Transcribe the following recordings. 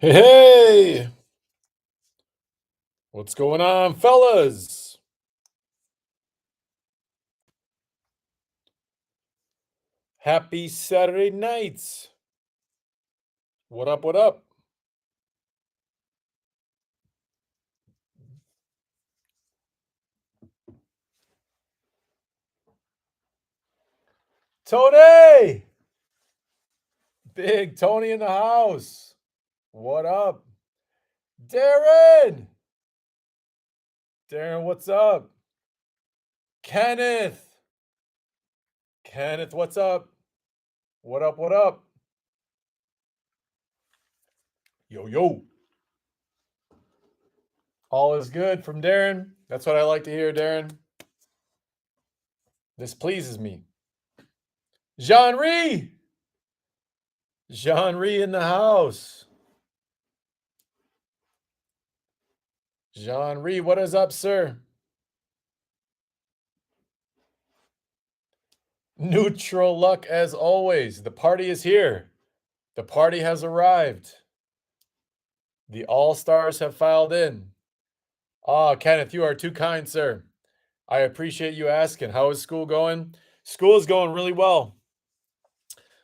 Hey, hey, what's going on, fellas? Happy Saturday nights. What up? What up? Tony! Big Tony in the house. What up? Darren! Darren, what's up? Kenneth! Kenneth, what's up? What up? What up? Yo, yo. All is good from Darren. That's what I like to hear, Darren. This pleases me. Jean Ree! Jean Ree in the house. Jean Ree, what is up, sir? Neutral luck as always. The party is here. The party has arrived. The all-stars have filed in. Ah, Kenneth, you are too kind, sir. I appreciate you asking. How is school going? School is going really well.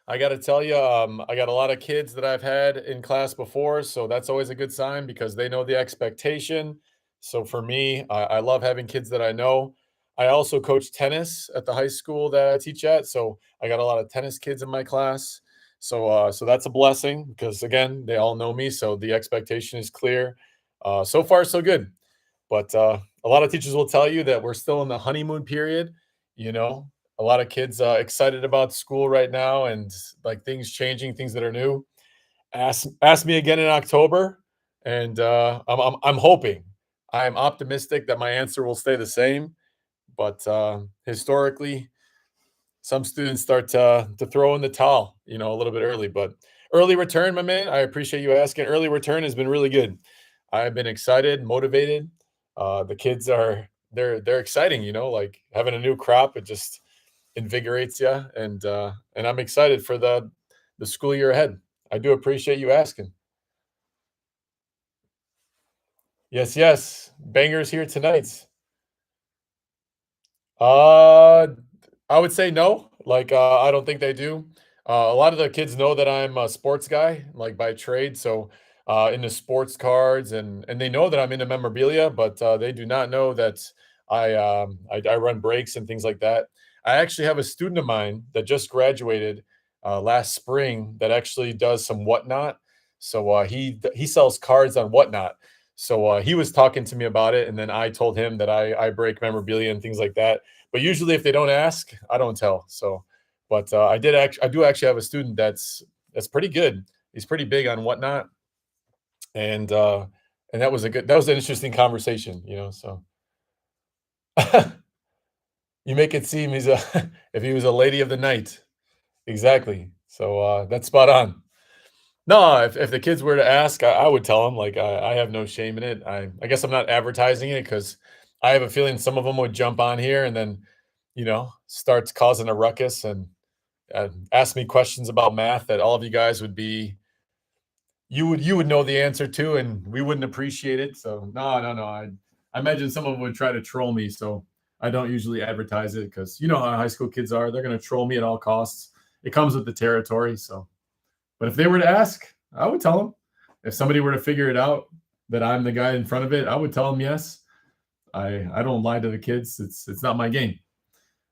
I got to tell you, I got a lot of kids that I've had in class before, so that's always a good sign because they know the expectation. So for me, I love having kids that I know. I also coach tennis at the high school that I teach at, so I got a lot of tennis kids in my class. So that's a blessing because again, they all know me, so the expectation is clear. So far, so good. But a lot of teachers will tell you that we're still in the honeymoon period. You know, a lot of kids excited about school right now and like things changing, things that are new. Ask me again in October, and I'm hoping, I'm optimistic that my answer will stay the same. But historically, some students start to throw in the towel, a little bit early. But early return, my man, I appreciate you asking. Early return has been really good. I've been excited, motivated. The kids are they're exciting, like having a new crop. It just invigorates you, and I'm excited for the school year ahead. I do appreciate you asking. Yes, yes, bangers here tonight. Uh, I would say no. Like, I don't think they do. A lot of the kids know that I'm a sports guy, like by trade. So, into sports cards, and they know that I'm into memorabilia, but they do not know that I run breaks and things like that. I actually have a student of mine that just graduated last spring that actually does some whatnot. So he sells cards on whatnot. So he was talking to me about it, and then I told him that I break memorabilia and things like that. But usually, if they don't ask, I don't tell. So, but I do actually have a student that's pretty good. He's pretty big on whatnot, and that was an interesting conversation. So you make it seem he's a if he was a lady of the night, exactly. So that's spot on. No, if the kids were to ask, I would tell them, like, I have no shame in it. I guess I'm not advertising it because I have a feeling some of them would jump on here and then, starts causing a ruckus and ask me questions about math that all of you guys would be you would know the answer to, and we wouldn't appreciate it. So no, no, no. I imagine some of them would try to troll me. So I don't usually advertise it because you know how high school kids are. They're going to troll me at all costs. It comes with the territory. So but if they were to ask, I would tell them. If somebody were to figure it out that I'm the guy in front of it, I would tell them yes. I don't lie to the kids. It's not my game.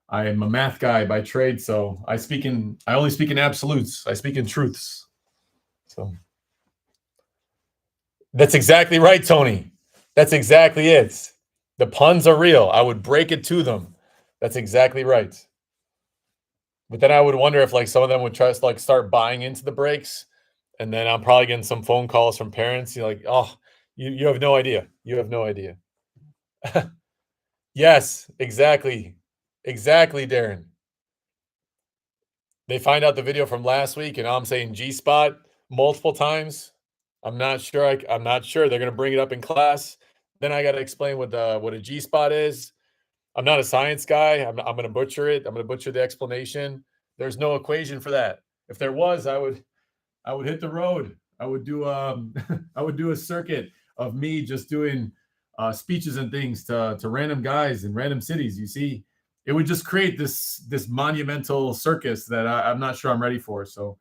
I am a math guy by trade, so I only speak in absolutes. I speak in truths. So that's exactly right, Tony. That's exactly it. The puns are real. I would break it to them. That's exactly right. But then I would wonder if like some of them would try to like start buying into the breaks, and then I'm probably getting some phone calls from parents. You're like, oh, you have no idea. You have no idea. Yes, exactly. Exactly, Darren. They find out the video from last week, and I'm saying G spot multiple times. I'm not sure. They're gonna bring it up in class. Then I got to explain what a G spot is. I'm not a science guy. I'm gonna butcher it. I'm gonna butcher the explanation. There's no equation for that. If there was, I would hit the road. I would do I would do a circuit of me just doing speeches and things to random guys in random cities. You see, it would just create this monumental circus that I'm not sure I'm ready for. So,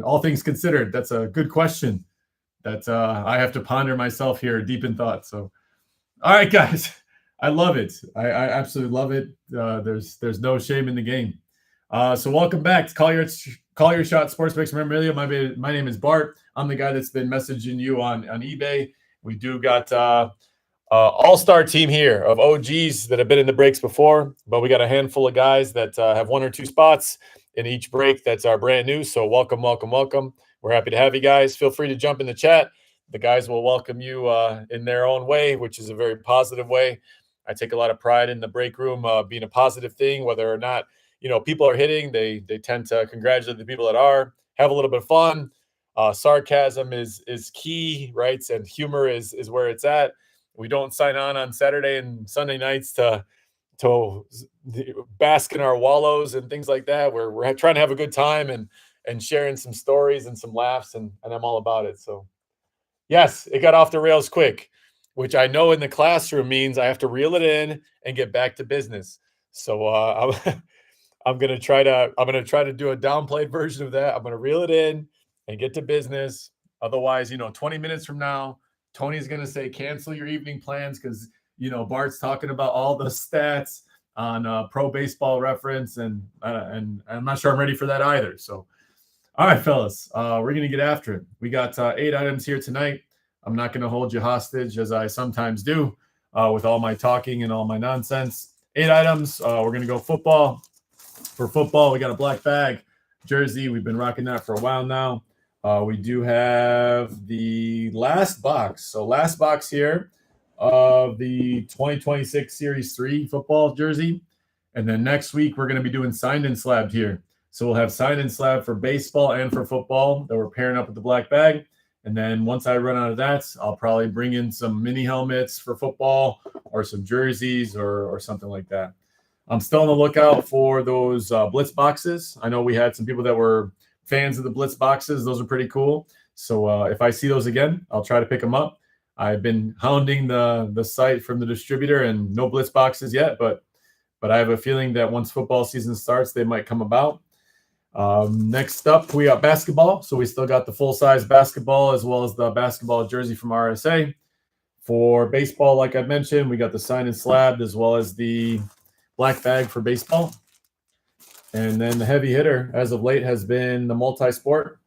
all things considered, that's a good question that I have to ponder myself here, deep in thought. So, all right, guys, I love it. I absolutely love it. There's no shame in the game. So welcome back to Call Your Shot Sports Picks Memorabilia. My name is Bart. I'm the guy that's been messaging you on eBay. We do got all-star team here of OGs that have been in the breaks before, but we got a handful of guys that have one or two spots in each break that's our brand new. So welcome, welcome, welcome. We're happy to have you guys. Feel free to jump in the chat. The guys will welcome you in their own way, which is a very positive way. I take a lot of pride in the break room being a positive thing, whether or not people are hitting. They tend to congratulate the people that are. Have a little bit of fun. Sarcasm is key, right? And humor is where it's at. We don't sign on Saturday and Sunday nights to bask in our wallows and things like that. We're trying to have a good time and sharing some stories and some laughs, and I'm all about it. So yes, it got off the rails quick, which I know in the classroom means I have to reel it in and get back to business. So I'm gonna try to do a downplayed version of that. I'm gonna reel it in and get to business. Otherwise, 20 minutes from now, Tony's gonna say cancel your evening plans because Bart's talking about all the stats on Pro Baseball Reference, and I'm not sure I'm ready for that either. So, all right, fellas, we're gonna get after it. We got 8 items here tonight. I'm not gonna hold you hostage as I sometimes do with all my talking and all my nonsense. 8 items. We're gonna go football. For football, we got a black bag jersey. We've been rocking that for a while now. We do have the last box. So last box here of the 2026 Series 3 football jersey. And then next week, we're going to be doing signed and slabbed here. So we'll have signed and slabbed for baseball and for football that we're pairing up with the black bag. And then once I run out of that, I'll probably bring in some mini helmets for football or some jerseys or something like that. I'm still on the lookout for those Blitz boxes. I know we had some people that were fans of the Blitz boxes. Those are pretty cool. So if I see those again, I'll try to pick them up. I've been hounding the site from the distributor and no Blitz boxes yet, but I have a feeling that once football season starts, they might come about. Next up, we got basketball. So we still got the full-size basketball as well as the basketball jersey from RSA. For baseball, like I mentioned, we got the signed and slabbed as well as the black bag for baseball. And then the heavy hitter as of late has been the multi-sport.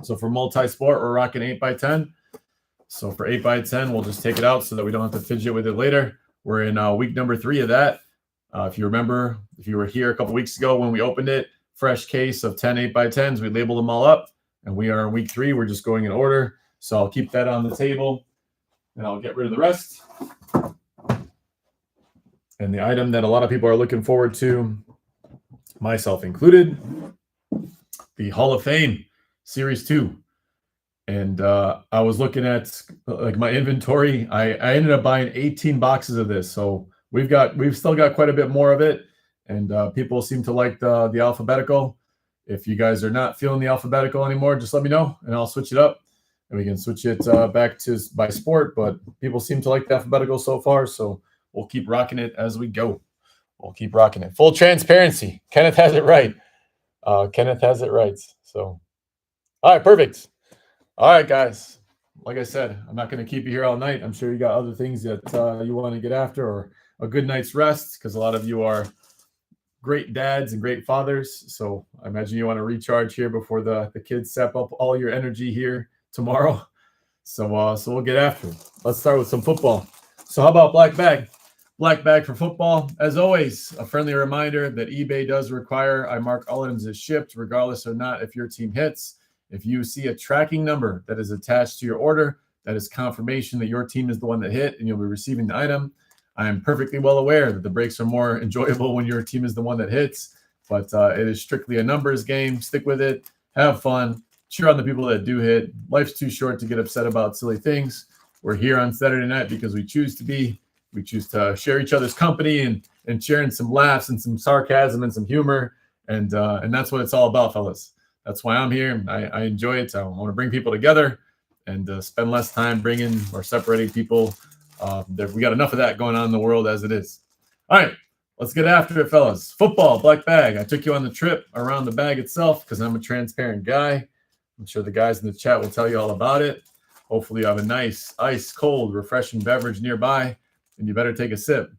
So for multi-sport, we're rocking 8x10. So for 8x10, we'll just take it out so that we don't have to fidget with it later. We're in week number 3 of that. If you remember, if you were here a couple weeks ago when we opened it, fresh case of 10 8x10s, we labeled them all up. And we are in week 3. We're just going in order. So I'll keep that on the table and I'll get rid of the rest. And the item that a lot of people are looking forward to, myself included, the Hall of Fame Series 2. And I was looking at like my inventory. I ended up buying 18 boxes of this. So we've still got quite a bit more of it. And people seem to like the alphabetical. If you guys are not feeling the alphabetical anymore, just let me know and I'll switch it up. And we can switch it back to by sport. But people seem to like the alphabetical so far. So we'll keep rocking it as we go. We'll keep rocking it. Full transparency. Kenneth has it right. Kenneth has it right. So, all right, perfect. All right, guys. Like I said, I'm not going to keep you here all night. I'm sure you got other things that you want to get after or a good night's rest because a lot of you are great dads and great fathers. So I imagine you want to recharge here before the kids sap up all your energy here tomorrow. So we'll get after it. Let's start with some football. So how about black bag? Black bag for football. As always, a friendly reminder that eBay does require I mark all items as shipped, regardless or not if your team hits. If you see a tracking number that is attached to your order, that is confirmation that your team is the one that hit and you'll be receiving the item. I am perfectly well aware that the breaks are more enjoyable when your team is the one that hits, but it is strictly a numbers game. Stick with it. Have fun. Cheer on the people that do hit. Life's too short to get upset about silly things. We're here on Saturday night because we choose to be. We choose to share each other's company and sharing some laughs and some sarcasm and some humor. And that's what it's all about, fellas. That's why I'm here. I enjoy it. I want to bring people together and spend less time bringing or separating people. We got enough of that going on in the world as it is. All right, let's get after it, fellas. Football, black bag. I took you on the trip around the bag itself because I'm a transparent guy. I'm sure the guys in the chat will tell you all about it. Hopefully you have a nice, ice cold, refreshing beverage nearby, and you better take a sip.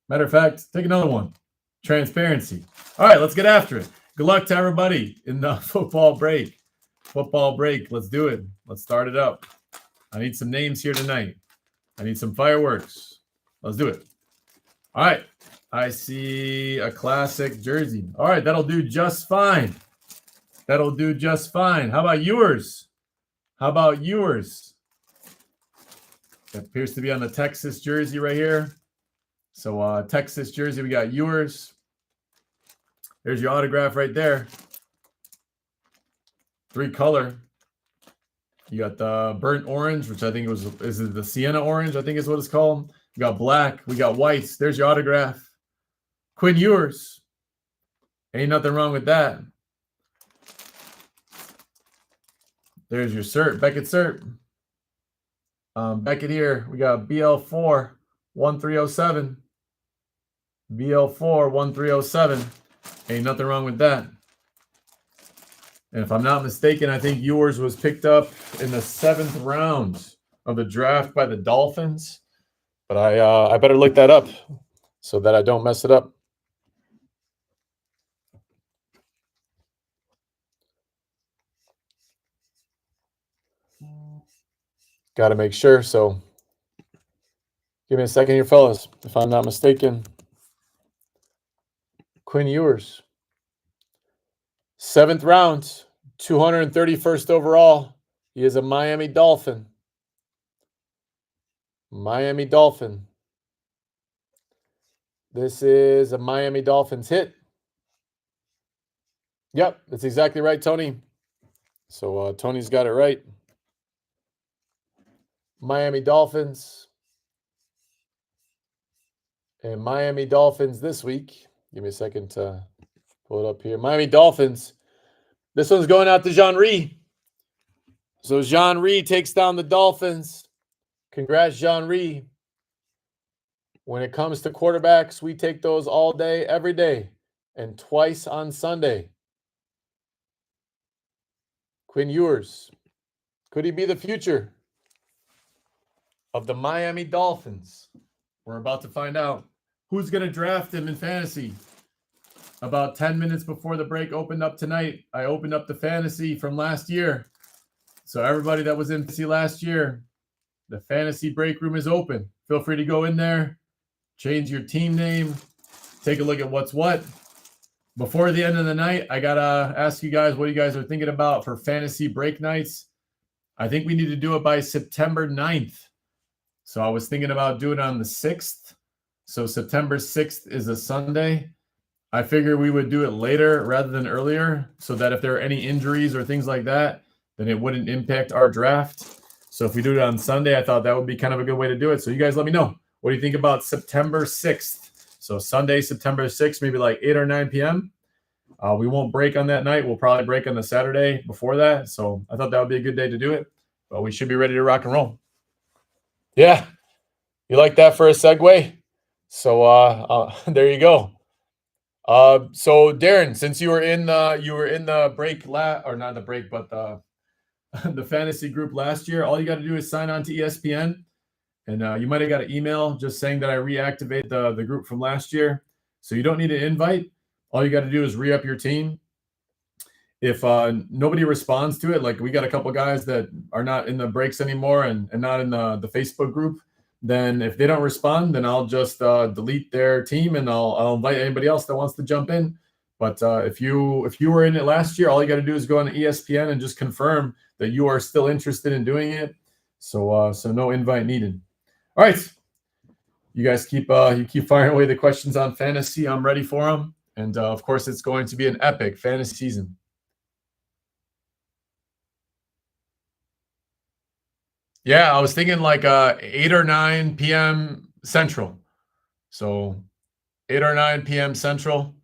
Matter of fact, take another one. Transparency. All right, let's get after it. Good luck to everybody in the football break. Football break. Let's do it. Let's start it up. I need some names here tonight. I need some fireworks. Let's do it. All right. I see a classic jersey. All right, that'll do just fine. That'll do just fine. How about yours? How about yours? It appears to be on the Texas jersey right here. So Texas jersey, we got yours. There's your autograph right there. 3-color. You got the burnt orange, which I think is it the sienna orange? I think is what it's called. We got black. We got whites. There's your autograph. Quinn Ewers. Ain't nothing wrong with that. There's your cert, Beckett cert. Beckett here. We got BL4 1307. BL4 1307. Ain't nothing wrong with that. And if I'm not mistaken, I think yours was picked up in the 7th round of the draft by the Dolphins. But I better look that up so that I don't mess it up. Got to make sure. So give me a second here, fellas. If I'm not mistaken. Quinn Ewers. 7th round, 231st overall. He is a Miami Dolphin. Miami Dolphin. This is a Miami Dolphins hit. Yep, that's exactly right, Tony. So Tony's got it right. Miami Dolphins. And Miami Dolphins this week. Give me a second to pull it up here. Miami Dolphins. This one's going out to Jean-Rie. So Jean-Rie takes down the Dolphins. Congrats, Jean-Rie. When it comes to quarterbacks, we take those all day, every day, and twice on Sunday. Quinn Ewers. Could he be the future of the Miami Dolphins? We're about to find out. Who's going to draft him in fantasy? About 10 minutes before the break opened up tonight, I opened up the fantasy from last year. So everybody that was in fantasy last year, the fantasy break room is open. Feel free to go in there, change your team name, take a look at what's what. Before the end of the night, I got to ask you guys what you guys are thinking about for fantasy break nights. I think we need to do it by September 9th. So I was thinking about doing it on the 6th. So September 6th is a Sunday. I figured we would do it later rather than earlier so that if there are any injuries or things like that, then it wouldn't impact our draft. So if we do it on Sunday, I thought that would be kind of a good way to do it. So you guys let me know. What do you think about September 6th? So Sunday, September 6th, maybe like 8 or 9 p.m. We won't break on that night. We'll probably break on the Saturday before that. So I thought that would be a good day to do it. But we should be ready to rock and roll. Yeah. You like that for a segue? So there you go. So Darren, since you were in the break or not the break, but the fantasy group last year, all you got to do is sign on to ESPN, and you might have got an email just saying that I reactivate the group from last year. So you don't need an invite. All you got to do is re-up your team. If nobody responds to it, like we got a couple guys that are not in the breaks anymore and not in the Facebook group, then if they don't respond, then I'll just delete their team and I'll invite anybody else that wants to jump in. But if you were in it last year, all you got to do is go on to ESPN and just confirm that you are still interested in doing it. So no invite needed. All right, you guys keep firing away the questions on fantasy. I'm ready for them, and of course, it's going to be an epic fantasy season. Yeah, I was thinking like 8 or 9 p.m. Central. So 8 or 9 p.m. Central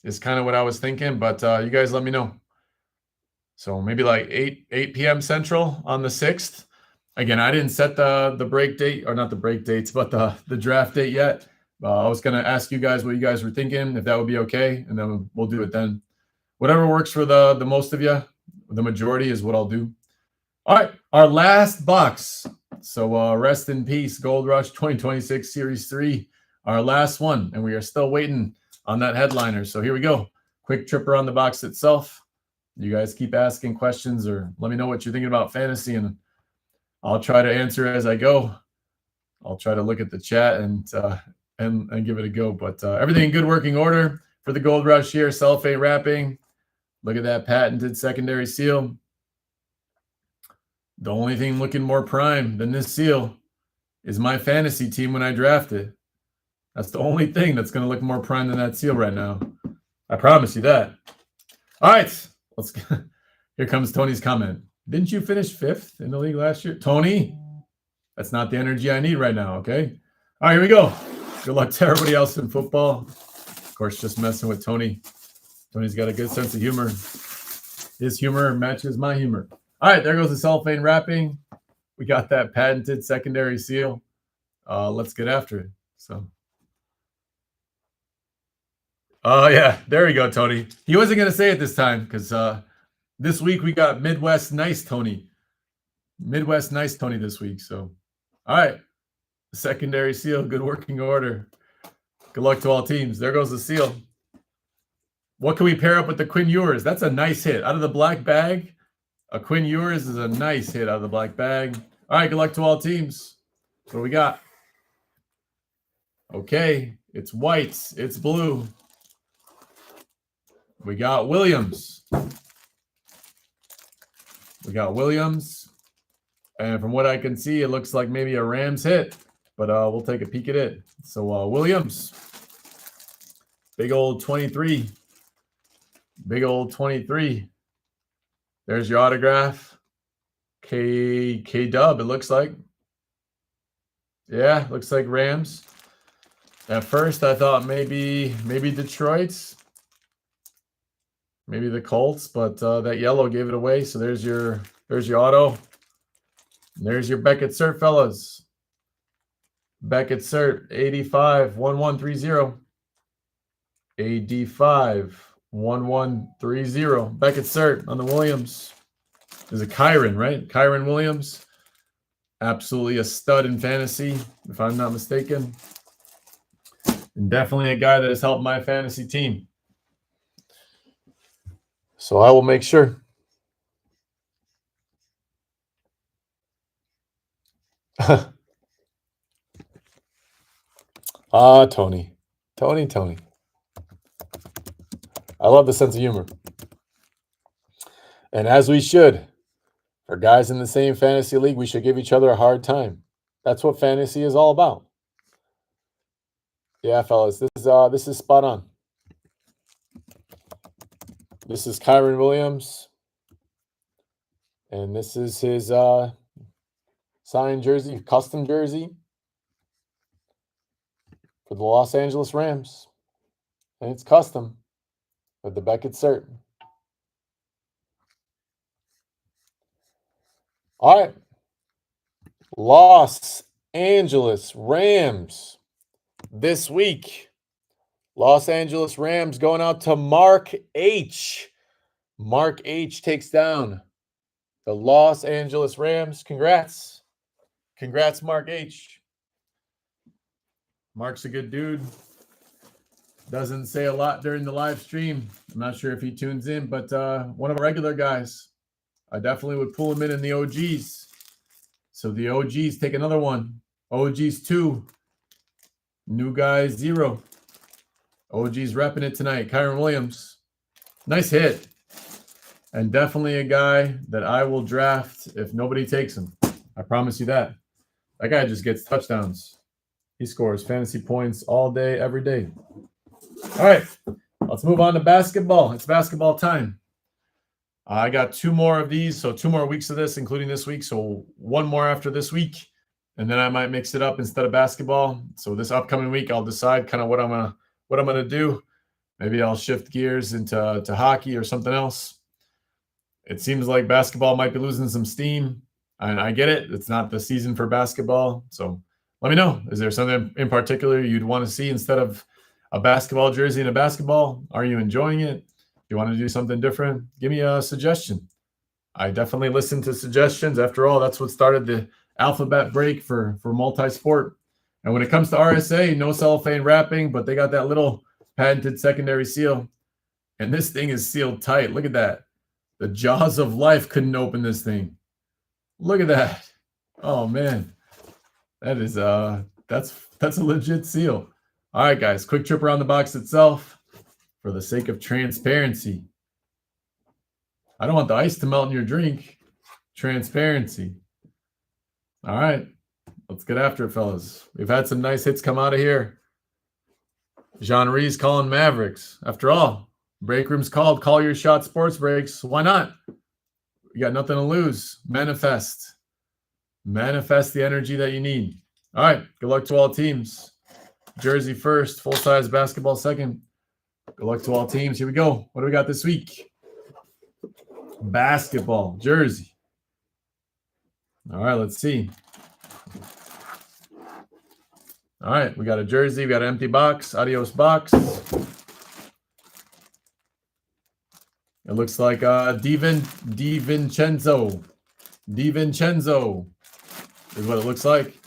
is kind of what I was thinking, but you guys let me know. So maybe like 8 p.m. Central on the 6th. Again, I didn't set the break date, or not the break dates, but the draft date yet. I was going to ask you guys what you guys were thinking, if that would be okay, and then we'll do it then. Whatever works for the most of you, the majority is what I'll do. All right, our last box. So rest in peace, Gold Rush 2026 Series 3, our last one, and we are still waiting on that headliner. So here we go. Quick tripper on the box itself. You guys keep asking questions or let me know what you're thinking about fantasy, and I'll try to answer as I go. I'll try to look at the chat and give it a go. But everything in good working order for the Gold Rush here. Cellophane wrapping. Look at that patented secondary seal. The only thing looking more prime than this seal is my fantasy team when I draft it. That's the only thing that's going to look more prime than that seal right now. I promise you that. All right. Here comes Tony's comment. Didn't you finish 5th in the league last year? Tony, that's not the energy I need right now, okay? All right, here we go. Good luck to everybody else in football. Of course, just messing with Tony. Tony's got a good sense of humor. His humor matches my humor. All right, there goes the cellophane wrapping. We got that patented secondary seal. Let's get after it. So, oh, yeah, there we go, Tony. He wasn't going to say it this time because this week we got Midwest Nice Tony. Midwest Nice Tony this week. So, all right, secondary seal, good working order. Good luck to all teams. There goes the seal. What can we pair up with the Quinn Ewers? That's a nice hit. Out of the black bag, a Quinn Ewers is a nice hit out of the black bag. All right, good luck to all teams. What do we got? Okay, it's whites. It's blue. We got Williams. And from what I can see, it looks like maybe a Rams hit. But we'll take a peek at it. So Williams. Big old 23. Big old 23. There's your autograph. K-Dub, it looks like. Yeah, looks like Rams. At first, I thought maybe Detroit's. Maybe the Colts, but that yellow gave it away. So there's your auto. And there's your Beckett cert, fellas. Beckett cert, 85-1130. AD5-1130. Beckett cert on the Williams. There's a Kyron, right? Kyron Williams. Absolutely a stud in fantasy, if I'm not mistaken. And definitely a guy that has helped my fantasy team. So I will make sure. Tony. I love the sense of humor. And as we should, for guys in the same fantasy league, we should give each other a hard time. That's what fantasy is all about. Yeah, fellas, this is spot on. This is Kyron Williams. And this is his signed jersey, custom jersey for the Los Angeles Rams. And it's custom with the Beckett cert. All right. Los Angeles Rams this week. Los Angeles Rams going out to Mark H. Mark H takes down the Los Angeles Rams. Congrats. Congrats, Mark H. Mark's a good dude. Doesn't say a lot during the live stream. I'm not sure if he tunes in, but one of our regular guys. I definitely would pull him in the OGs. So the OGs take another one. OGs 2. New guys 0. OGs repping it tonight. Kyron Williams. Nice hit. And definitely a guy that I will draft if nobody takes him. I promise you that. That guy just gets touchdowns. He scores fantasy points all day, every day. All right. Let's move on to basketball. It's basketball time. I got 2 more of these, so 2 more weeks of this, including this week. So 1 more after this week, and then I might mix it up instead of basketball. So this upcoming week, I'll decide kind of what I'm gonna do. Maybe I'll shift gears into hockey or something else. It seems like basketball might be losing some steam. And I get it. It's not the season for basketball. So let me know. Is there something in particular you'd want to see instead of a basketball jersey and a basketball? Are you enjoying it? Do you want to do something different? Give me a suggestion. I definitely listen to suggestions. After all, that's what started the alphabet break for multi-sport. And when it comes to RSA, no cellophane wrapping, but they got that little patented secondary seal. And this thing is sealed tight. Look at that. The jaws of life couldn't open this thing. Look at that. Oh man. That is that's a legit seal. All right, guys, quick trip around the box itself for the sake of transparency. I don't want the ice to melt in your drink. Transparency. All right. Let's get after it, fellas. We've had some nice hits come out of here. Jean Rees calling Mavericks. After all, break room's called. Call your shot, sports breaks. Why not? You got nothing to lose. Manifest. Manifest the energy that you need. All right. Good luck to all teams. Jersey first. Full-size basketball second. Good luck to all teams. Here we go. What do we got this week? Basketball. Jersey. All right. Let's see. All right, we got a jersey, we got an empty box, adios box. It looks like DiVincenzo. DiVincenzo is what it looks like.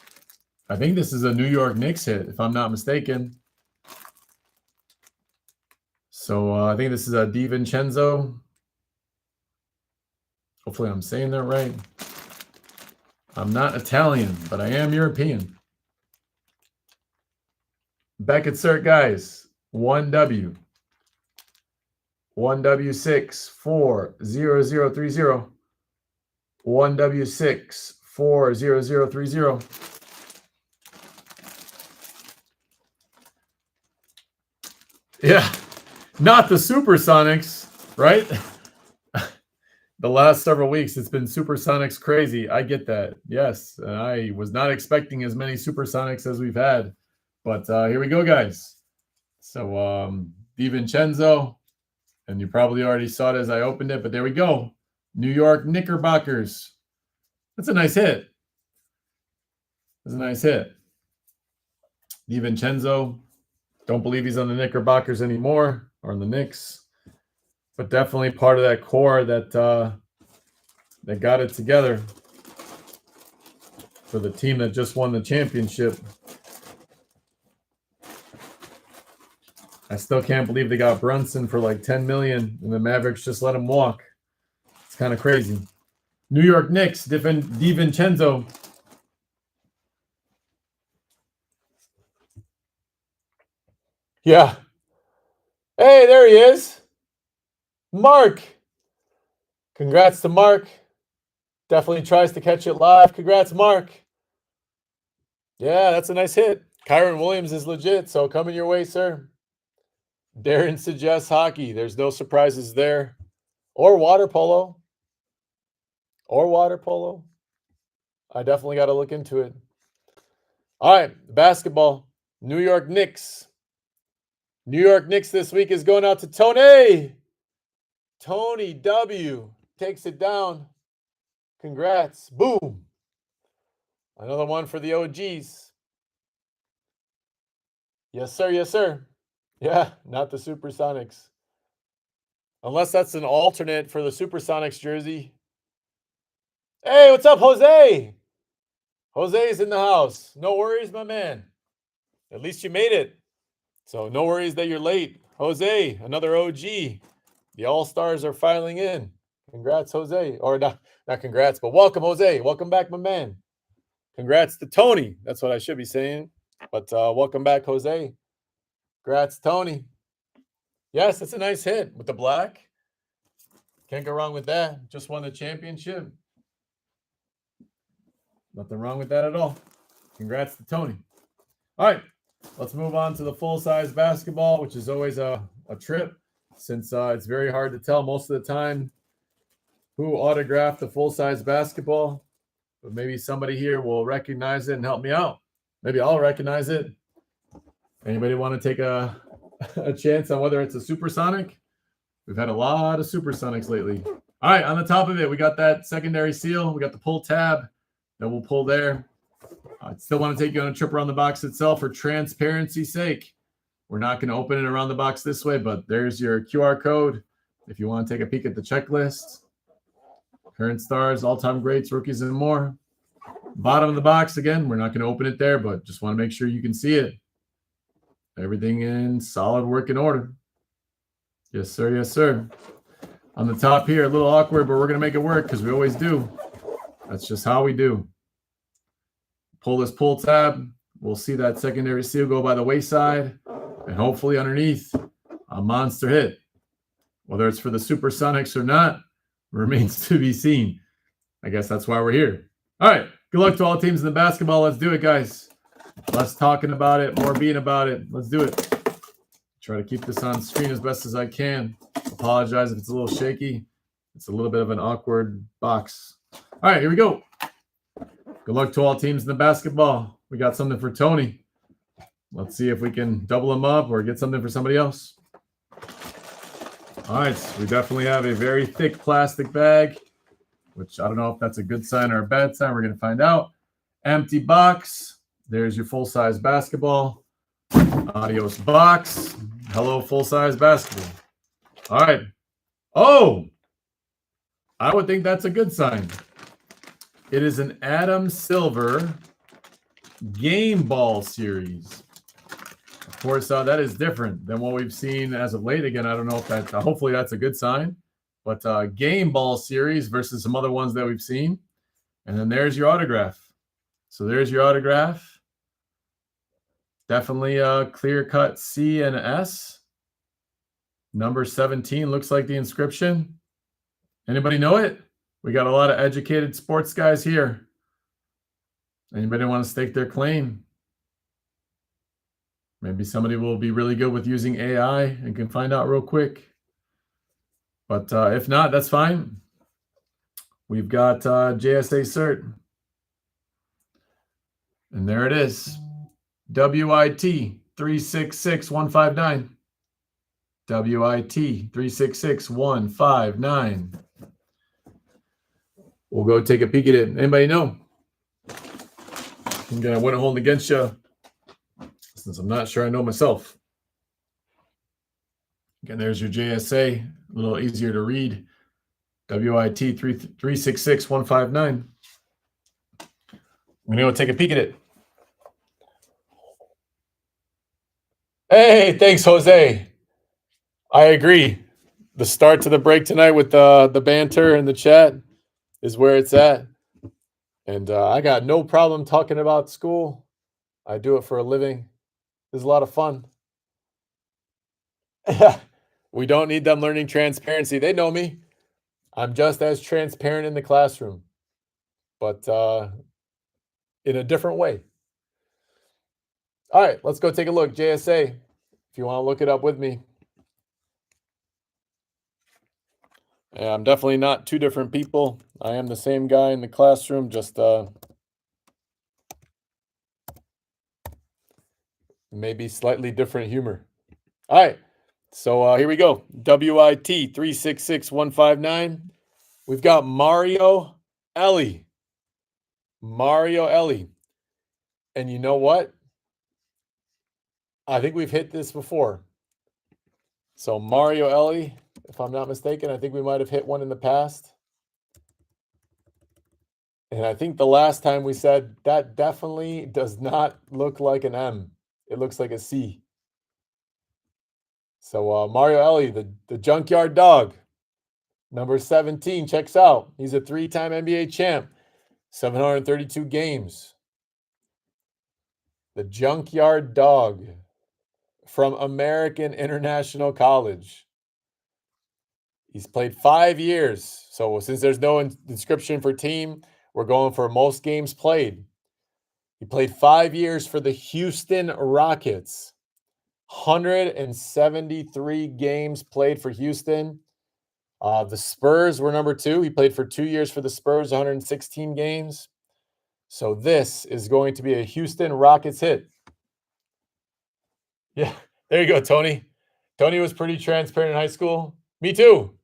I think this is a New York Knicks hit, if I'm not mistaken. So I think this is a DiVincenzo. Hopefully I'm saying that right. I'm not Italian, but I am European. Beckett cert, guys. 1W. 1W6 40030. 1W6 40030. Yeah, not the Supersonics, right? The last several weeks, it's been Supersonics crazy. I get that. Yes, and I was not expecting as many Supersonics as we've had. But here we go, guys. So DiVincenzo, and you probably already saw it as I opened it, but there we go. New York Knickerbockers. That's a nice hit. That's a nice hit. DiVincenzo. Don't believe he's on the Knickerbockers anymore, or on the Knicks, but definitely part of that core that that got it together for the team that just won the championship. I still can't believe they got Brunson for like $10 million, and the Mavericks just let him walk. It's kind of crazy. New York Knicks, DiVincenzo. Yeah. Hey, there he is. Mark. Congrats to Mark. Definitely tries to catch it live. Congrats, Mark. Yeah, that's a nice hit. Kyron Williams is legit, so coming your way, sir. Darren suggests hockey. There's no surprises there. Or water polo. Or water polo. I definitely got to look into it. All right, basketball. New York Knicks. New York Knicks this week is going out to Tony. Tony W. Takes it down. Congrats. Boom. Another one for the OGs. Yes, sir. Yes, sir. Yeah, not the Supersonics. Unless that's an alternate for the Supersonics jersey. Hey, what's up, Jose? Jose's in the house. No worries, my man. At least you made it. So no worries that you're late. Jose, another OG. The All-Stars are filing in. Congrats, Jose. Or not congrats, but welcome, Jose. Welcome back, my man. Congrats to Tony. That's what I should be saying. But welcome back, Jose. Congrats, Tony. Yes, that's a nice hit with the black. Can't go wrong with that. Just won the championship. Nothing wrong with that at all. Congrats to Tony. All right, let's move on to the full-size basketball, which is always a trip since it's very hard to tell most of the time who autographed the full-size basketball. But maybe somebody here will recognize it and help me out. Maybe I'll recognize it. Anybody want to take a chance on whether it's a Supersonic? We've had a lot of Supersonics lately. All All right, on the top of it, we got that secondary seal. We got the pull tab that we'll pull there. I still want to take you on a trip around the box itself for transparency's sake. We're not going to open it around the box this way, but there's your QR code if you want to take a peek at the checklist. Current stars, all-time greats, rookies, and more. Bottom of the box, again, we're not going to open it there, but just want to make sure you can see it. Everything in solid working order. Yes, sir. Yes, sir. On the top here, a little awkward, but we're going to make it work because we always do. That's just how we do. Pull this pull tab. We'll see that secondary seal go by the wayside, and hopefully underneath a monster hit. Whether it's for the Supersonics or not remains to be seen. I guess that's why we're here. All right. Good luck to all teams in the basketball. Let's do it, guys. Less talking about it, more being about it. Let's do it. Try to keep this on screen as best as I can. Apologize if it's a little shaky. It's a little bit of an awkward box. All right, here we go. Good luck to all teams in the basketball. We got something for Tony. Let's see if we can double him up or get something for somebody else. All right, we definitely have a very thick plastic bag, which I don't know if that's a good sign or a bad sign. We're going to find out. Empty box. There's your full-size basketball. Adios box. Hello, full-size basketball. All right. Oh, I would think that's a good sign. It is an Adam Silver Game Ball series. Of course, that is different than what we've seen as of late. Again, I don't know if that, hopefully that's a good sign. But Game Ball series versus some other ones that we've seen. And then there's your autograph. So there's your autograph. Definitely a clear-cut C and S. Number 17 looks like the inscription. Anybody know it? We got a lot of educated sports guys here. Anybody want to stake their claim? Maybe somebody will be really good with using AI and can find out real quick. But if not, that's fine. We've got JSA cert. And there it is. WIT 366159. WIT 366159. We'll go take a peek at it. Anybody know? I'm going to win a hold against you since I'm not sure I know myself. Again, there's your JSA. A little easier to read. WIT 366159. I'm going to go take a peek at it. Hey, thanks, Jose. I agree. The start to the break tonight with the banter in the chat is where it's at. And I got no problem talking about school. I do it for a living. It's a lot of fun. We don't need them learning transparency. They know me. I'm just as transparent in the classroom, but in a different way. All right, let's go take a look. JSA, if you want to look it up with me. Yeah, I'm definitely not two different people. I am the same guy in the classroom, just maybe slightly different humor. All right, so here we go. WIT 366159. We've got Mario Ellie. Mario Ellie. And you know what? I think we've hit this before. So Mario Ellie, if I'm not mistaken, I think we might have hit one in the past. And I think the last time we said that definitely does not look like an M. It looks like a C. So Mario Ellie, the junkyard dog, number 17, checks out. He's a 3-time NBA champ, 732 games. The junkyard dog from American International College. He's played 5 years. So since there's no inscription for team, we're going for most games played. He played 5 years for the Houston Rockets. 173 games played for Houston. The Spurs were number 2. He played for 2 years for the Spurs, 116 games. So this is going to be a Houston Rockets hit. Yeah, there you go, Tony. Tony was pretty transparent in high school. Me too.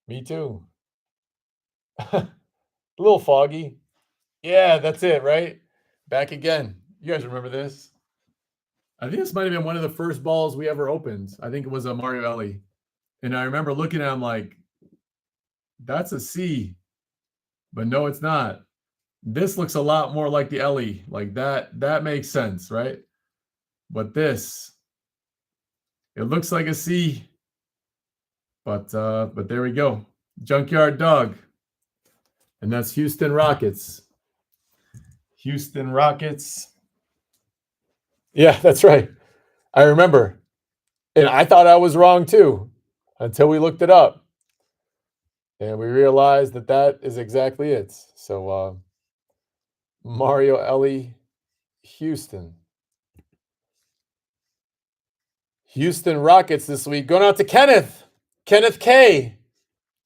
Me too. A little foggy. Yeah, that's it, right? Back again. You guys remember this? I think this might have been one of the first balls we ever opened. I think it was a Mario Ellie. And I remember looking at him like, that's a C. But no, it's not. This looks a lot more like the Ellie. Like that makes sense, right? But this, it looks like a C. But there we go. Junkyard Dog. And that's Houston Rockets. Houston Rockets. Yeah, that's right. I remember. And I thought I was wrong too until we looked it up. And we realized that that is exactly it. So Mario Ellie, Houston. Houston Rockets this week. Going out to Kenneth. Kenneth K.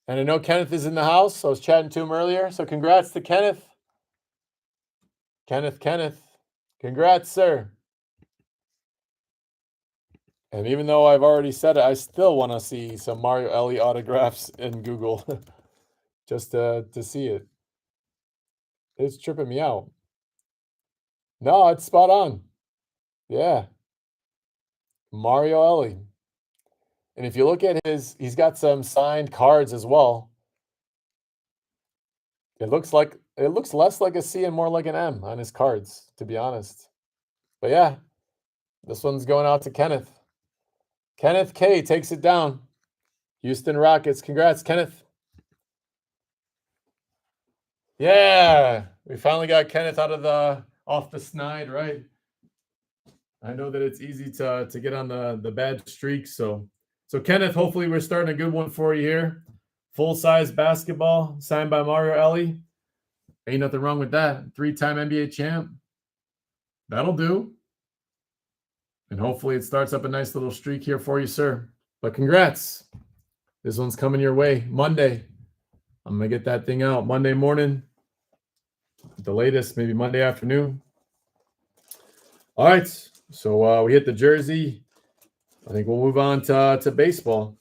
And I know Kenneth is in the house. I was chatting to him earlier. So congrats to Kenneth. Kenneth. Congrats, sir. And even though I've already said it, I still want to see some Mario Ellie autographs in Google just to see it. It's tripping me out. No, it's spot on. Yeah. Mario Ellie. And if you look at he's got some signed cards as well. It looks less like a C and more like an M on his cards, to be honest. But yeah, this one's going out to Kenneth. Kenneth K takes it down. Houston Rockets. Congrats, Kenneth. Yeah, we finally got Kenneth off the snide, right? I know that it's easy to get on the bad streak. So Kenneth, hopefully we're starting a good one for you here. Full-size basketball signed by Mario Ellie. Ain't nothing wrong with that. 3-time NBA champ. That'll do. And hopefully it starts up a nice little streak here for you, sir. But congrats. This one's coming your way Monday. I'm going to get that thing out Monday morning. The latest, maybe Monday afternoon. All right. So we hit the jersey. I think we'll move on to baseball.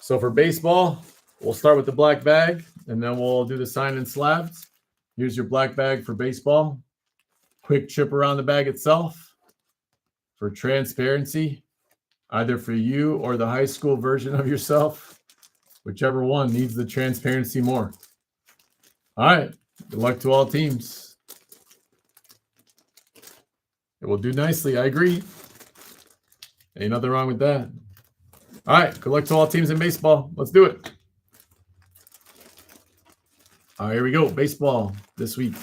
So for baseball, we'll start with the black bag, and then we'll do the sign and slabs. Here's your black bag for baseball. Quick trip around the bag itself. For transparency, either for you or the high school version of yourself, whichever one needs the transparency more. All right. Good luck to all teams. It will do nicely. I agree. Ain't nothing wrong with that. All right. Good luck to all teams in baseball. Let's do it. All right, here we go. Baseball this week.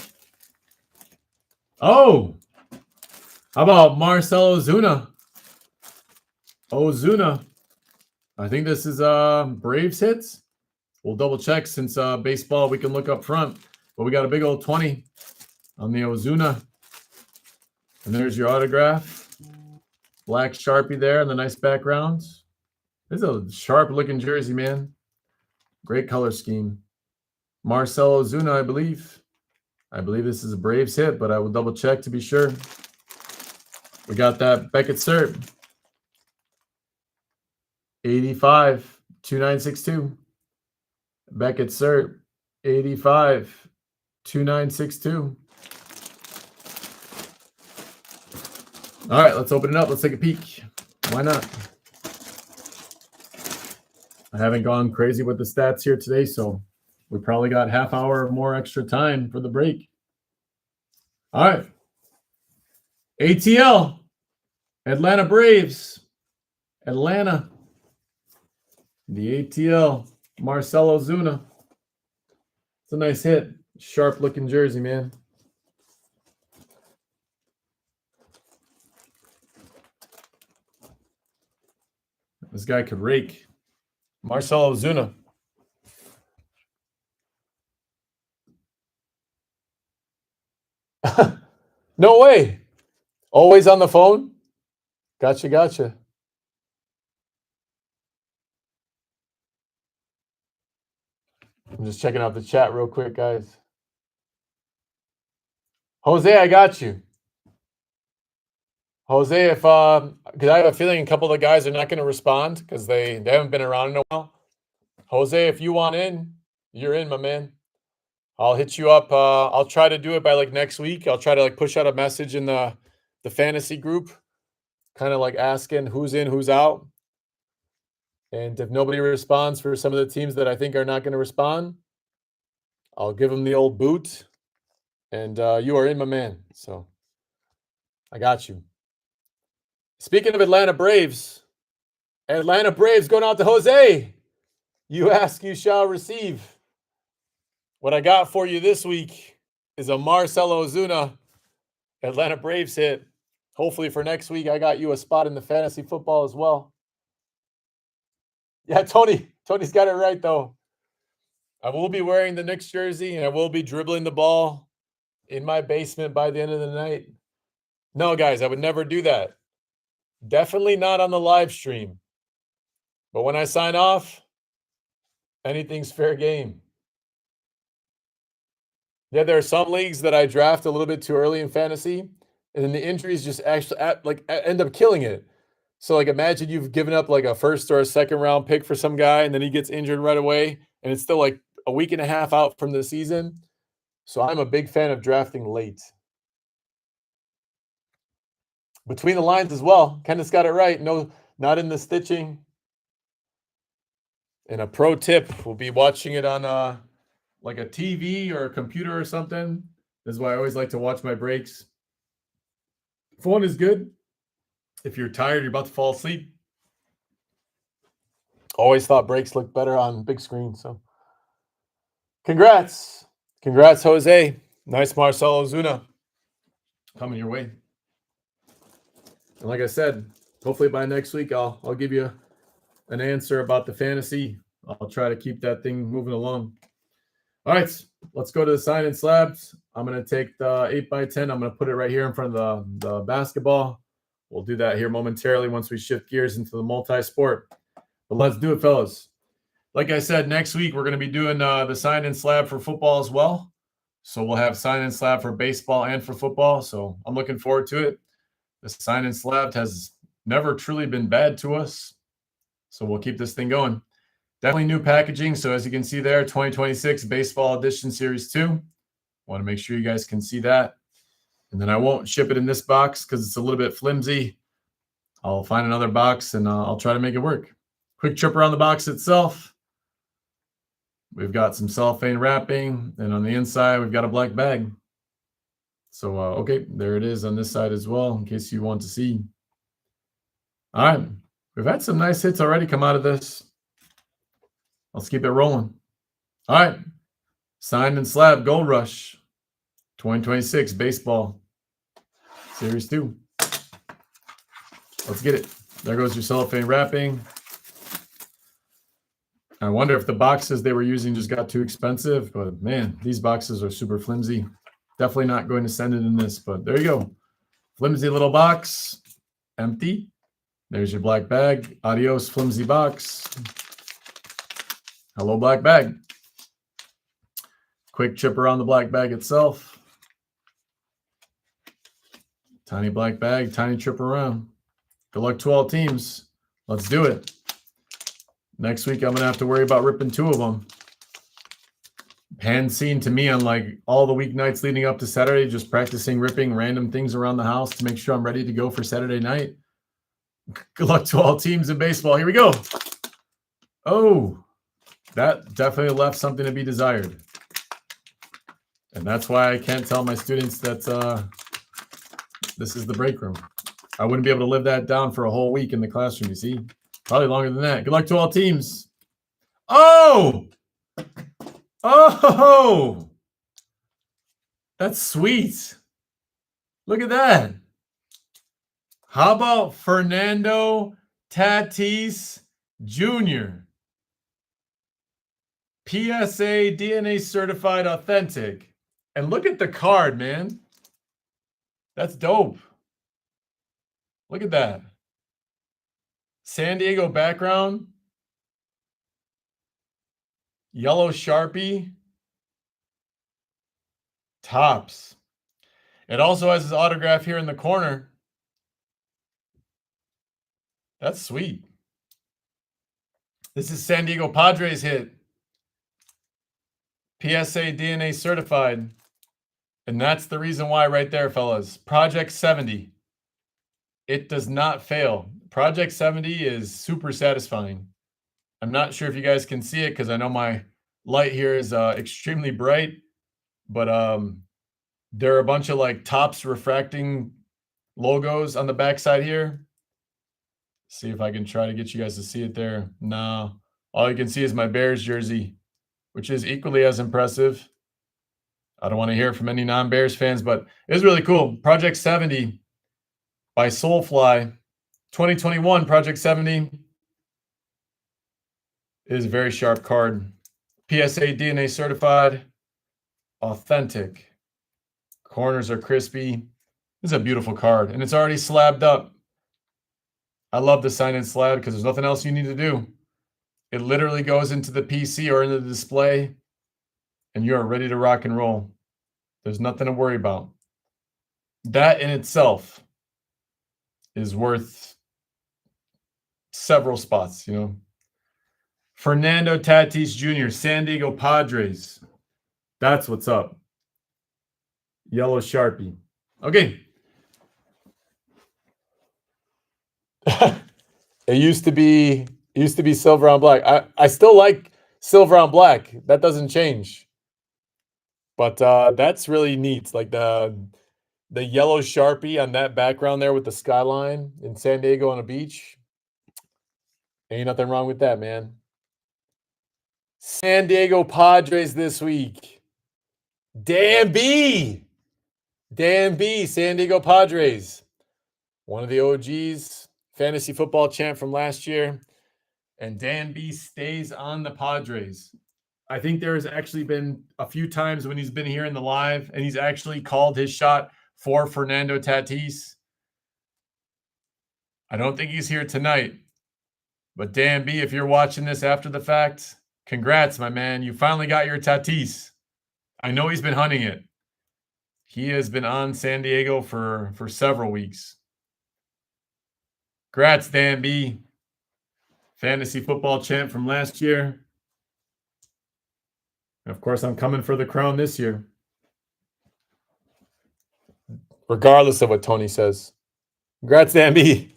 Oh, how about Marcell Ozuna? I think this is Braves hits. We'll double check since baseball we can look up front. But we got a big old 20 on the Ozuna. And there's your autograph. Black Sharpie there and the nice background. This is a sharp looking jersey, man. Great color scheme. Marcell Ozuna, I believe. I believe this is a Braves hit, but I will double check to be sure. We got that Beckett cert. 85, 2962. Beckett cert. 85, 2962. All right, let's open it up. Let's take a peek. Why not? I haven't gone crazy with the stats here today, so we probably got half hour more extra time for the break. All right. ATL. Atlanta Braves. Atlanta. The ATL. Marcell Ozuna. It's a nice hit. Sharp looking jersey, man. This guy could rake. Marcell Ozuna. No way. Always on the phone? Gotcha. I'm just checking out the chat real quick, guys. Jose, I got you. Jose, if because I have a feeling a couple of the guys are not going to respond because they haven't been around in a while. Jose, if you want in, You're in, my man. I'll hit you up. I'll try to do it by like next week. I'll try to like push out a message in the fantasy group, kind of like asking who's in, who's out. And if nobody responds for some of the teams that I think are not going to respond, I'll give them the old boot. And you are in, my man. So I got you. Speaking of Atlanta Braves going out to Jose. You ask, you shall receive. What I got for you this week is a Marcell Ozuna Atlanta Braves hit. Hopefully for next week, I got you a spot in the fantasy football as well. Yeah, Tony's got it right, though. I will be wearing the Knicks jersey, and I will be dribbling the ball in my basement by the end of the night. No, guys, I would never do that. Definitely not on the live stream. But when I sign off, anything's fair game. Yeah, there are some leagues that I draft a little bit too early in fantasy, and then the injuries just actually end up killing it. So, like, imagine you've given up like a first or a second round pick for some guy, and then he gets injured right away, and it's still like a week and a half out from the season. So, I'm a big fan of drafting late. Between the lines as well. Kenneth's got it right. No, not in the stitching. And a pro tip, we'll be watching it on like a TV or a computer or something. This is why I always like to watch my breaks. Phone is good. If you're tired, you're about to fall asleep. Always thought breaks look better on big screen. So congrats. Congrats, Jose. Nice Marcell Ozuna coming your way. And like I said, hopefully by next week, I'll give you an answer about the fantasy. I'll try to keep that thing moving along. All right, let's go to the sign and slabs. I'm going to take the 8x10. I'm going to put it right here in front of the basketball. We'll do that here momentarily once we shift gears into the multi-sport. But let's do it, fellas. Like I said, next week we're going to be doing the sign and slab for football as well. So we'll have sign and slab for baseball and for football. So I'm looking forward to it. The sign and slab has never truly been bad to us. So we'll keep this thing going. Definitely new packaging. So as you can see there, 2026 Baseball Edition Series 2. Want to make sure you guys can see that. And then I won't ship it in this box because it's a little bit flimsy. I'll find another box and I'll try to make it work. Quick trip around the box itself. We've got some cellophane wrapping. And on the inside, we've got a black bag. So, okay, there it is on this side as well, in case you want to see. All right. We've had some nice hits already come out of this. Let's keep it rolling. All right. Signed and slab Gold Rush 2026 Baseball Series 2. Let's get it. There goes your cellophane wrapping. I wonder if the boxes they were using just got too expensive, but man, these boxes are super flimsy. Definitely not going to send it in this, but there you go. Flimsy little box, empty. There's your black bag. Adios, flimsy box. Hello, black bag. Quick chip around the black bag itself. Tiny black bag, tiny trip around. Good luck to all teams. Let's do it. Next week, I'm going to have to worry about ripping 2 of them. Hand seen to me on like all the weeknights leading up to Saturday, just practicing ripping random things around the house to make sure I'm ready to go for Saturday night. Good luck to all teams in baseball. Here we go. Oh, that definitely left something to be desired. And that's why I can't tell my students that this is the break room. I wouldn't be able to live that down for a whole week in the classroom, you see. Probably longer than that. Good luck to all teams. Oh! Oh! That's sweet. Look at that. How about Fernando Tatis Jr.? PSA DNA certified authentic. And look at the card, man. That's dope. Look at that. San Diego background. Yellow Sharpie. Tops. It also has his autograph here in the corner. That's sweet. This is San Diego Padres hit. PSA DNA certified. And that's the reason why right there, fellas. Project 70. It does not fail. Project 70 is super satisfying. I'm not sure if you guys can see it because I know my light here is extremely bright, but there are a bunch of like Topps refracting logos on the backside here. See if I can try to get you guys to see it there. No, all you can see is my Bears jersey, which is equally as impressive. I don't want to hear it from any non-Bears fans, but it's really cool. Project 70 by Soulfly. 2021 Project 70 is a very sharp card. PSA DNA certified. Authentic. Corners are crispy. This is a beautiful card, and it's already slabbed up. I love the sign-in slab because there's nothing else you need to do. It literally goes into the PC or into the display, and you are ready to rock and roll. There's nothing to worry about. That in itself is worth several spots, you know. Fernando Tatis Jr., San Diego Padres. That's what's up. Yellow Sharpie. Okay. It used to be silver on black. I still like silver on black. That doesn't change. But that's really neat. Like the yellow Sharpie on that background there with the skyline in San Diego on a beach. Ain't nothing wrong with that, man. San Diego Padres this week. Dan B, San Diego Padres. One of the OGs, fantasy football champ from last year. And Dan B stays on the Padres. I think there has actually been a few times when he's been here in the live and he's actually called his shot for Fernando Tatis. I don't think he's here tonight. But Dan B, if you're watching this after the fact, congrats, my man. You finally got your Tatis. I know he's been hunting it. He has been on San Diego for several weeks. Congrats, Dan B. Fantasy football champ from last year. And of course, I'm coming for the crown this year. Regardless of what Tony says. Congrats, Dan B.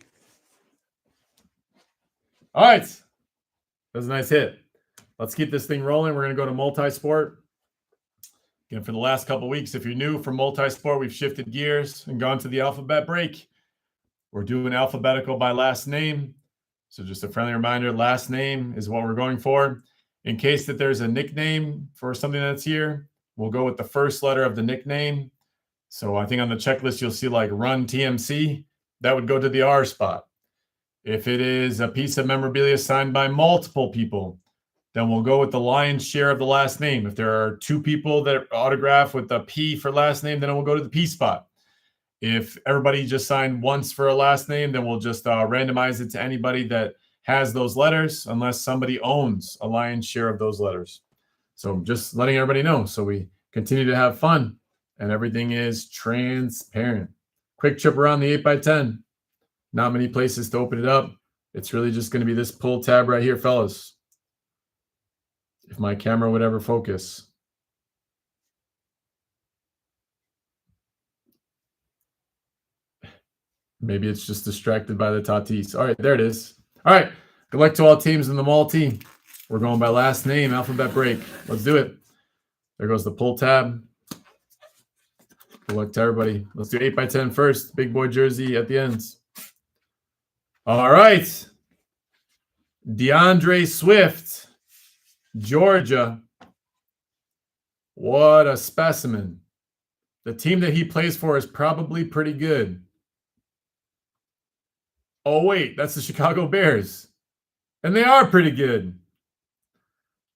All right. That was a nice hit. Let's keep this thing rolling. We're going to go to multi-sport. Again, for the last couple of weeks, if you're new from multi-sport, we've shifted gears and gone to the alphabet break. We're doing alphabetical by last name. So just a friendly reminder, last name is what we're going for. In case that there's a nickname for something that's here, we'll go with the first letter of the nickname. So I think on the checklist, you'll see like Run TMC. That would go to the R spot. If it is a piece of memorabilia signed by multiple people, then we'll go with the lion's share of the last name. If there are two people that autograph with a P for last name, then it will go to the P spot. If everybody just signed once for a last name, then we'll just randomize it to anybody that has those letters, unless somebody owns a lion's share of those letters. So just letting everybody know. So we continue to have fun and everything is transparent. Quick trip around the 8x10. Not many places to open it up. It's really just going to be this pull tab right here, fellas. If my camera would ever focus. Maybe it's just distracted by the Tatis. All right, there it is. All right, good luck to all teams in the multi. We're going by last name, alphabet break. Let's do it. There goes the pull tab. Good luck to everybody. Let's do 8x10 first. Big boy jersey at the ends. All right. DeAndre Swift, Georgia. What a specimen. The team that he plays for is probably pretty good. Oh, wait, that's the Chicago Bears. And they are pretty good.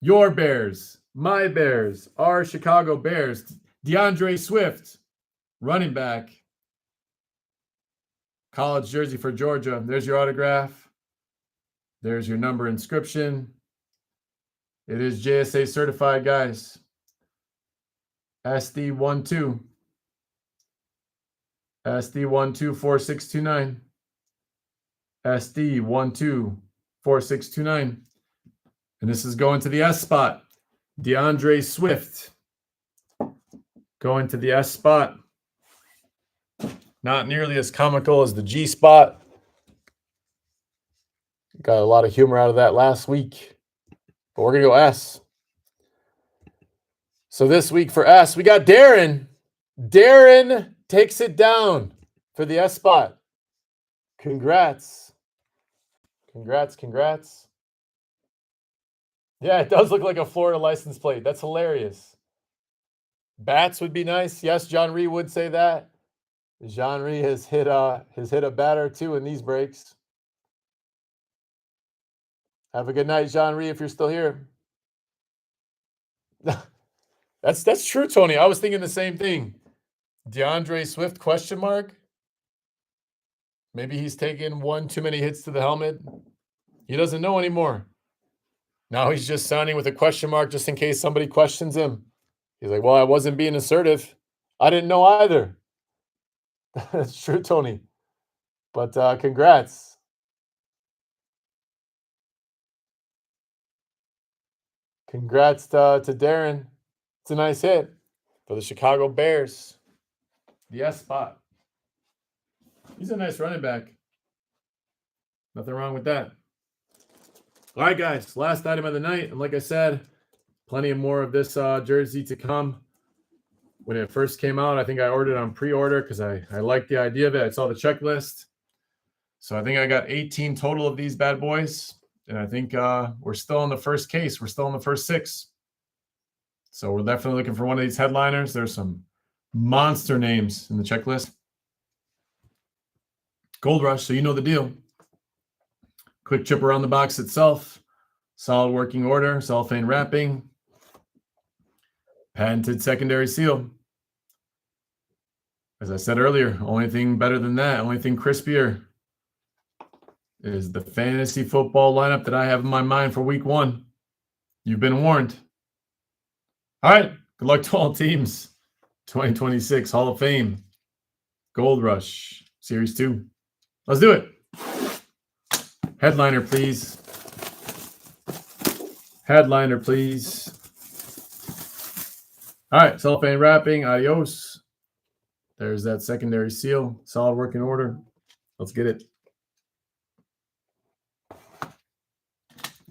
Your Bears, my Bears, our Chicago Bears. DeAndre Swift, running back. College jersey for Georgia. There's your autograph. There's your number inscription. It is JSA certified, guys. SD12. SD124629. SD124629. And this is going to the S spot. DeAndre Swift going to the S spot. Not nearly as comical as the G spot. Got a lot of humor out of that last week. But we're going to go S. So this week for S, we got Darren. Darren takes it down for the S spot. Congrats. Congrats, congrats. Yeah, it does look like a Florida license plate. That's hilarious. Bats would be nice. Yes, John Ree would say that. John Ree has hit a bat or two in these breaks. Have a good night, John Ree, if you're still here. That's true, Tony. I was thinking the same thing. DeAndre Swift, question mark? Maybe he's taken one too many hits to the helmet. He doesn't know anymore. Now he's just signing with a question mark just in case somebody questions him. He's like, well, I wasn't being assertive. I didn't know either. That's true, Tony. But congrats. Congrats to Darren. It's a nice hit for the Chicago Bears. The S spot. He's a nice running back. Nothing wrong with that. All right, guys. Last item of the night. And like I said, plenty of more of this jersey to come. When it first came out, I think I ordered it on pre-order because I liked the idea of it. I saw the checklist. So I think I got 18 total of these bad boys. And I think we're still in the first case. We're still in the first 6. So we're definitely looking for one of these headliners. There's some monster names in the checklist. Gold Rush, so you know the deal. Quick chip around the box itself. Solid working order. Cellophane wrapping. Patented secondary seal. As I said earlier, only thing better than that, only thing crispier is the fantasy football lineup that I have in my mind for week 1. You've been warned. All right. Good luck to all teams. 2026 Hall of Fame. Gold Rush. Series 2. Let's do it. Headliner, please. Headliner, please. All right. Cellophane wrapping. Adios. There's that secondary seal. Solid working order. Let's get it.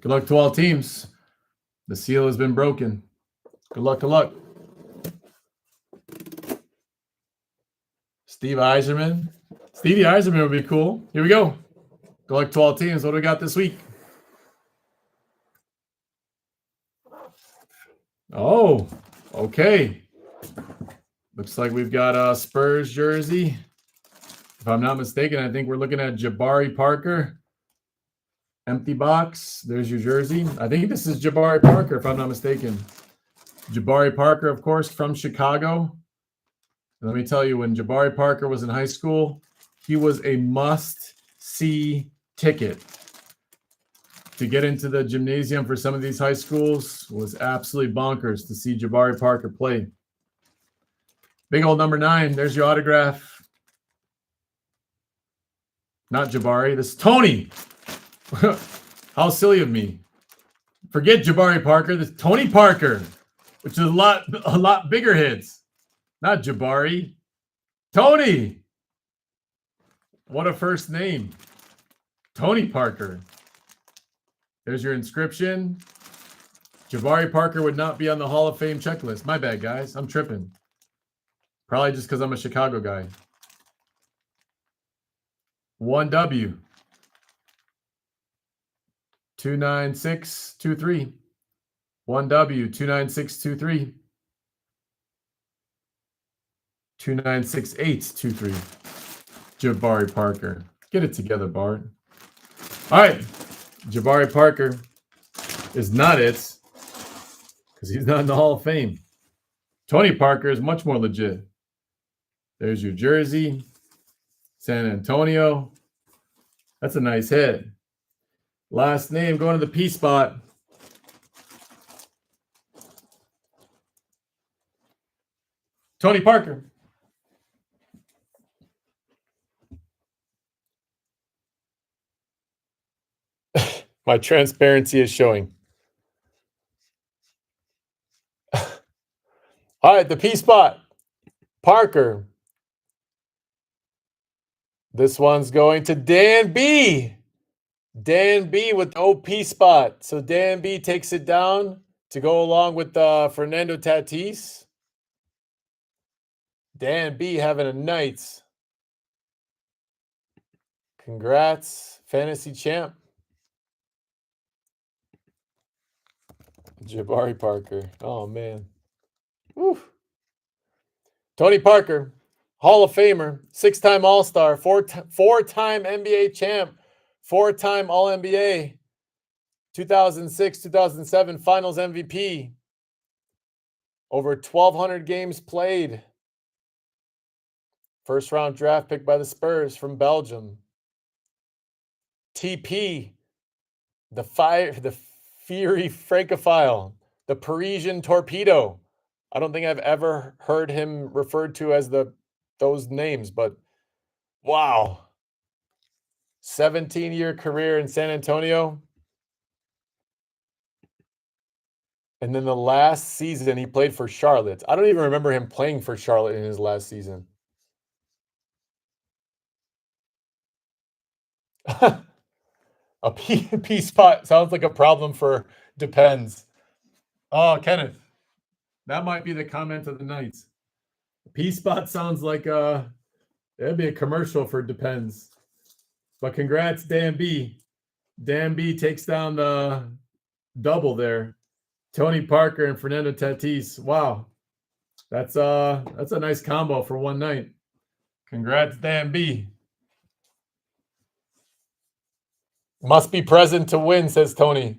Good luck to all teams. The seal has been broken. Good luck, good luck. Steve Eiserman. Stevie Eiserman would be cool. Here we go. Good luck to all teams. What do we got this week? Oh, okay. Looks like we've got a Spurs jersey. If I'm not mistaken, I think we're looking at Jabari Parker. Empty box. There's your jersey. I think this is Jabari Parker, if I'm not mistaken. Jabari Parker, of course, from Chicago. Let me tell you, when Jabari Parker was in high school, he was a must-see ticket. To get into the gymnasium for some of these high schools was absolutely bonkers to see Jabari Parker play. Big old number 9. There's your autograph. Not Jabari. This is Tony. How silly of me. Forget Jabari Parker. This is Tony Parker, which is a lot bigger hits. Not Jabari. Tony. What a first name. Tony Parker. There's your inscription. Jabari Parker would not be on the Hall of Fame checklist. My bad, guys. I'm tripping. Probably just because I'm a Chicago guy. 1W. 29623. 1W 29623. 296823. Jabari Parker. Get it together, Bart. All right. Jabari Parker is not it because he's not in the Hall of Fame. Tony Parker is much more legit. There's your jersey. San Antonio. That's a nice hit. Last name going to the P spot. Tony Parker. My transparency is showing. All right, the P spot. Parker. This one's going to Dan B. Dan B with the OP spot. So Dan B takes it down to go along with Fernando Tatis. Dan B having a night. Congrats, fantasy champ. Jabari Parker. Oh, man. Woo. Tony Parker, Hall of Famer, 6-time All-Star, four-time NBA champ, 4-time All-NBA, 2006, 2007 Finals MVP, over 1,200 games played, first-round draft pick by the Spurs from Belgium. TP, the Fury Francophile, the Parisian Torpedo. I don't think I've ever heard him referred to as those names, but wow. 17-year career in San Antonio. And then the last season he played for Charlotte. I don't even remember him playing for Charlotte in his last season. A P spot sounds like a problem for Depends. Oh, Kenneth. That might be the comment of the night. P spot sounds like it'd be a commercial for Depends. But congrats, Dan B. Dan B takes down the double there. Tony Parker and Fernando Tatis. Wow. That's a nice combo for one night. Congrats, Dan B. Must be present to win, says Tony.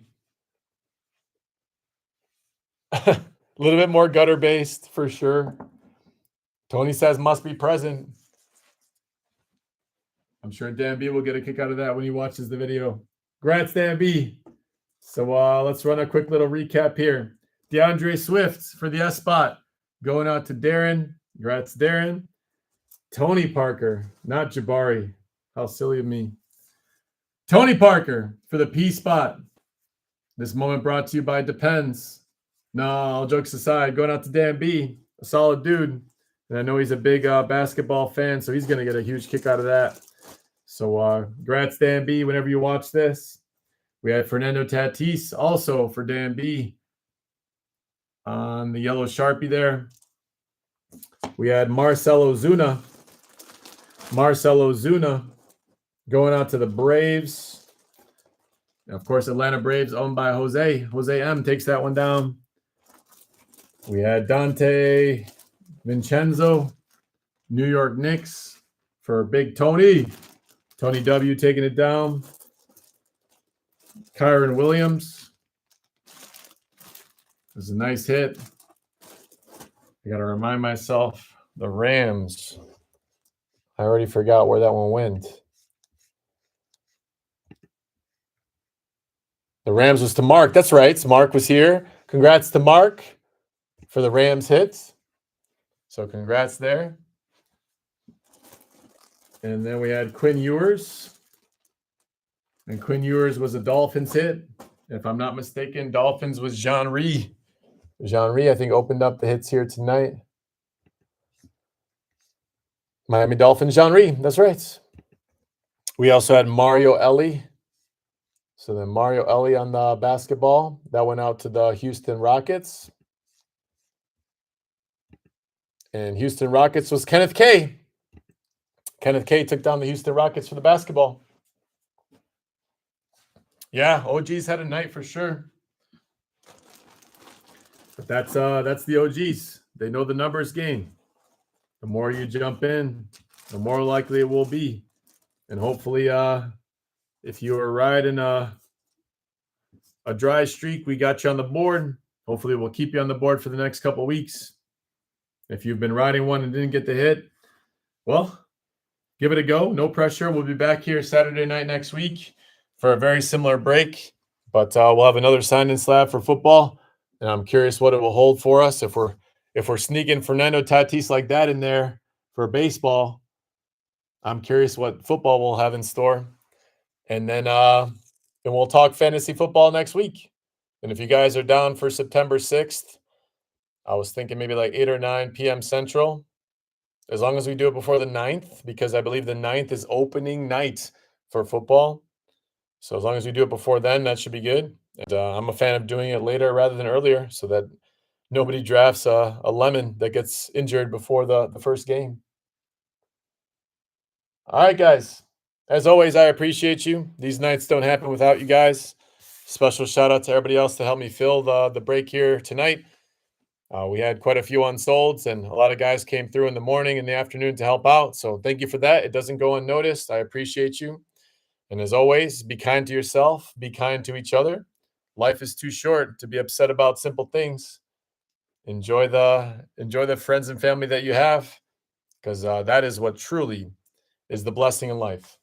A little bit more gutter based for sure. Tony says must be present. I'm sure Dan B will get a kick out of that when he watches the video. Congrats, Dan B. So let's run a quick little recap here. DeAndre Swift for the S spot. Going out to Darren. Congrats, Darren. Tony Parker, not Jabari. How silly of me. Tony Parker for the P spot. This moment brought to you by Depends. No, all jokes aside, going out to Dan B, a solid dude. And I know he's a big basketball fan, so he's going to get a huge kick out of that. So congrats, Dan B, whenever you watch this. We had Fernando Tatis also for Dan B on the yellow Sharpie there. We had Marcelo Zuna. Marcelo Zuna going out to the Braves. And of course, Atlanta Braves owned by Jose. Jose M takes that one down. We had Dante Vincenzo, New York Knicks for Big Tony. Tony W taking it down. Kyron Williams. It was a nice hit. I got to remind myself, the Rams. I already forgot where that one went. The Rams was to Mark. That's right. So Mark was here. Congrats to Mark for the Rams hits. So congrats there. And then we had Quinn Ewers. And Quinn Ewers was a Dolphins hit. If I'm not mistaken, Dolphins was Jean Rhee. Jean Rhee, I think, opened up the hits here tonight. Miami Dolphins, Jean Rhee. That's right. We also had Mario Ellie. So then Mario Ellie on the basketball. That went out to the Houston Rockets. And Houston Rockets was Kenneth K. Kenneth K took down the Houston Rockets for the basketball. Yeah, OGs had a night for sure. But that's the OGs. They know the numbers game. The more you jump in, the more likely it will be. And hopefully, if you were riding a dry streak, we got you on the board. Hopefully, we'll keep you on the board for the next couple of weeks. If you've been riding one and didn't get the hit, well, give it a go. No pressure. We'll be back here Saturday night next week for a very similar break. But we'll have another sign-in slab for football. And I'm curious what it will hold for us if we're sneaking Fernando Tatis like that in there for baseball. I'm curious what football we'll have in store. And then we'll talk fantasy football next week. And if you guys are down for September 6th, I was thinking maybe like 8 or 9 PM Central, as long as we do it before the 9th, because I believe the 9th is opening night for football. So as long as we do it before then, that should be good. And I'm a fan of doing it later rather than earlier so that nobody drafts a lemon that gets injured before the first game. All right, guys. As always, I appreciate you. These nights don't happen without you guys. Special shout out to everybody else to help me fill the break here tonight. We had quite a few unsolds, and a lot of guys came through in the morning and the afternoon to help out. So thank you for that. It doesn't go unnoticed. I appreciate you. And as always, be kind to yourself, be kind to each other. Life is too short to be upset about simple things. Enjoy the friends and family that you have, because that is what truly is the blessing in life.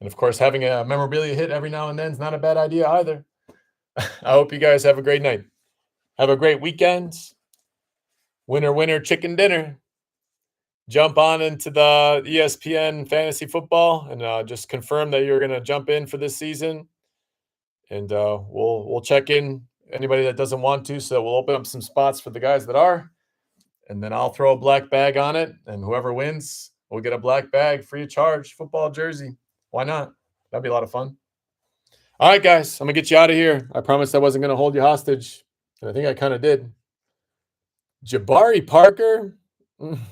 And of course, having a memorabilia hit every now and then is not a bad idea either. I hope you guys have a great night. Have a great weekend. Winner, winner, chicken dinner. Jump on into the ESPN fantasy football and just confirm that you're going to jump in for this season. And we'll check in anybody that doesn't want to, so we'll open up some spots for the guys that are. And then I'll throw a black bag on it, and whoever wins will get a black bag free of charge football jersey. Why not? That'd be a lot of fun. All right, guys, I'm gonna get you out of here. I promised I wasn't gonna hold you hostage, and I think I kind of did. Jabari Parker?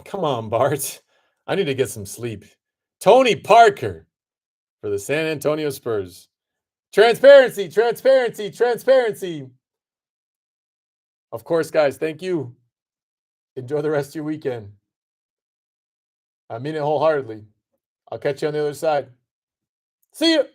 Come on, Bart. I need to get some sleep. Tony Parker for the San Antonio Spurs. Transparency, transparency, transparency. Of course, guys, thank you. Enjoy the rest of your weekend. I mean it wholeheartedly. I'll catch you on the other side. See you.